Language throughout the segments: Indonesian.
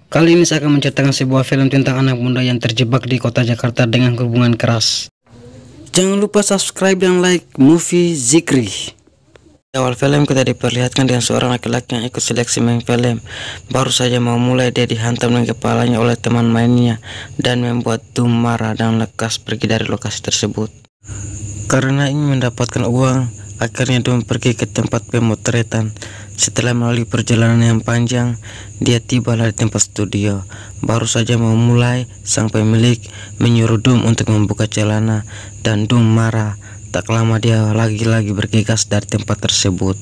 Kali ini saya akan menceritakan sebuah film tentang anak muda yang terjebak di kota Jakarta dengan hubungan keras. Jangan lupa subscribe dan like Movie Zikri. Di awal film kita diperlihatkan dengan seorang laki-laki yang ikut seleksi main film. Baru saja mau mulai, dia dihantam dengan kepalanya oleh teman mainnya dan membuat Dum marah dan lekas pergi dari lokasi tersebut. Karena ingin mendapatkan uang, akhirnya Dum pergi ke tempat pemotretan. Setelah melalui perjalanan yang panjang, dia tibalah di tempat studio. Baru saja mau mulai, sang pemilik menyuruh Dum untuk membuka celana dan Dum marah. Tak lama dia lagi-lagi bergegas dari tempat tersebut.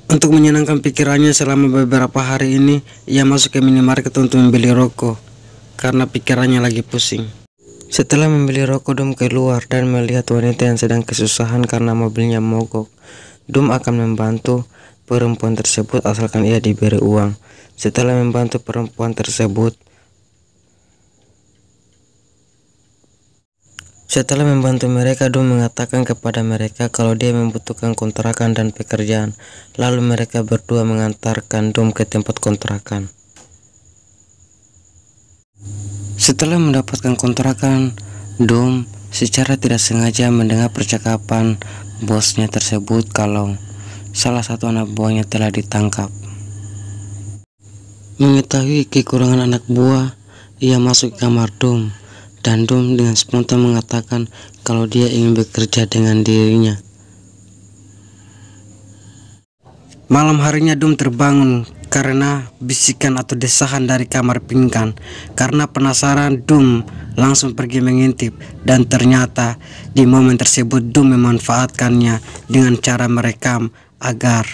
Untuk menyenangkan pikirannya selama beberapa hari ini, ia masuk ke minimarket untuk membeli rokok karena pikirannya lagi pusing. Setelah membeli rokok, Dum keluar dan melihat wanita yang sedang kesusahan karena mobilnya mogok. Dum akan membantu perempuan tersebut asalkan ia diberi uang. Setelah membantu perempuan tersebut, mereka, Dum mengatakan kepada mereka kalau dia membutuhkan kontrakan dan pekerjaan. Lalu mereka berdua mengantarkan Dum ke tempat kontrakan. Setelah mendapatkan kontrakan, Dum secara tidak sengaja mendengar percakapan bosnya tersebut kalau salah satu anak buahnya telah ditangkap. Mengetahui kekurangan anak buah, ia masuk ke kamar Dum dan Dum dengan spontan mengatakan kalau dia ingin bekerja dengan dirinya. Malam harinya Dum terbangun karena bisikan atau desahan dari kamar pingkan. Karena penasaran, Dum langsung pergi mengintip dan ternyata di momen tersebut Dum memanfaatkannya dengan cara merekam agar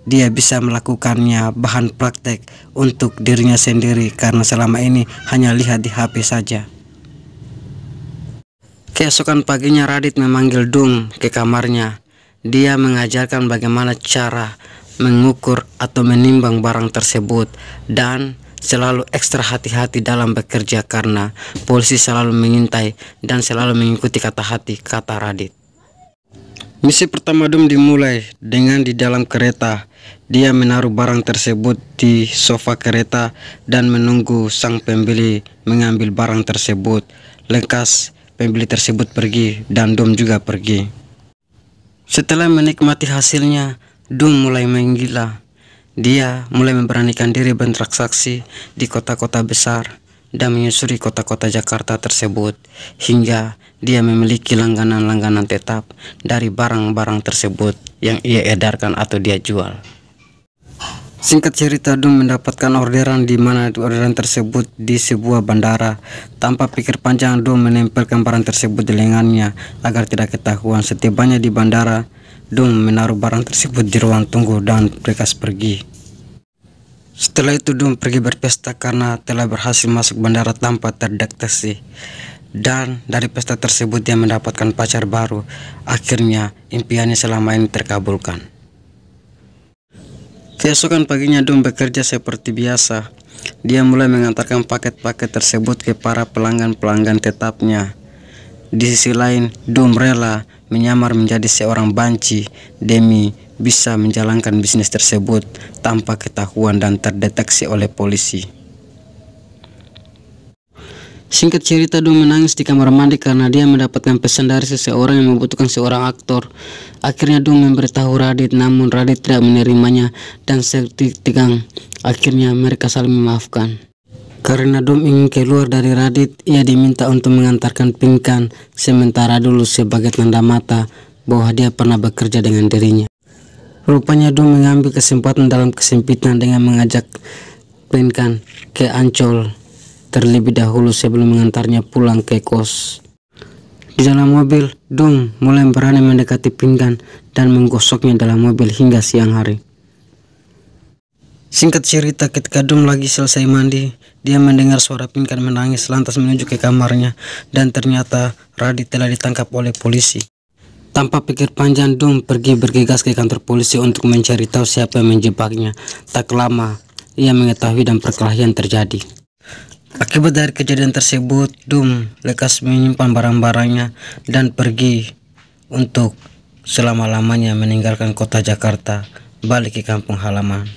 dia bisa melakukannya bahan praktek untuk dirinya sendiri karena selama ini hanya lihat di HP saja. Keesokan paginya Radit memanggil Dum ke kamarnya. Dia mengajarkan bagaimana cara mengukur atau menimbang barang tersebut dan selalu ekstra hati-hati dalam bekerja karena polisi selalu mengintai dan selalu mengikuti kata hati, kata Radit. Misi pertama Dum dimulai dengan di dalam kereta. Dia menaruh barang tersebut di sofa kereta dan menunggu sang pembeli mengambil barang tersebut. Lekas pembeli tersebut pergi dan Dum juga pergi. Setelah menikmati hasilnya, Dum mulai menggila. Dia mulai memberanikan diri bertransaksi di kota-kota besar dan menyusuri kota-kota Jakarta tersebut hingga dia memiliki langganan-langganan tetap dari barang-barang tersebut yang ia edarkan atau dia jual. Singkat cerita, Dum mendapatkan orderan di mana orderan tersebut di sebuah bandara. Tanpa pikir panjang, Dum menempelkan barang tersebut di lengannya agar tidak ketahuan. Setibanya di bandara, Dum menaruh barang tersebut di ruang tunggu dan lekas pergi. Setelah itu Dum pergi berpesta karena telah berhasil masuk bandara tanpa terdeteksi. Dan dari pesta tersebut dia mendapatkan pacar baru. Akhirnya impiannya selama ini terkabulkan. Keesokan paginya Dum bekerja seperti biasa. Dia mulai mengantarkan paket-paket tersebut ke para pelanggan-pelanggan tetapnya. Di sisi lain, Dum rela menyamar menjadi seorang banci demi bisa menjalankan bisnis tersebut tanpa ketahuan dan terdeteksi oleh polisi. Singkat cerita, Dum menangis di kamar mandi karena dia mendapatkan pesan dari seseorang yang membutuhkan seorang aktor. Akhirnya Dum memberitahu Radit, namun Radit tidak menerimanya dan seketika akhirnya mereka saling memaafkan. Karena Dum ingin keluar dari Radit, ia diminta untuk mengantarkan pingkan sementara dulu sebagai tanda mata bahwa dia pernah bekerja dengan dirinya. Rupanya Dum mengambil kesempatan dalam kesempitan dengan mengajak pingkan ke Ancol terlebih dahulu sebelum mengantarnya pulang ke kos. Di dalam mobil, Dum mulai berani mendekati pingkan dan menggosoknya dalam mobil hingga siang hari. Singkat cerita, ketika Dum lagi selesai mandi, dia mendengar suara pingkan menangis lantas menuju ke kamarnya dan ternyata Radit telah ditangkap oleh polisi. Tanpa pikir panjang, Dum pergi bergegas ke kantor polisi untuk mencari tahu siapa yang menjebaknya. Tak lama, ia mengetahui dan perkelahian terjadi. Akibat dari kejadian tersebut, Dum lekas menyimpan barang-barangnya dan pergi untuk selama-lamanya meninggalkan kota Jakarta, balik ke kampung halaman.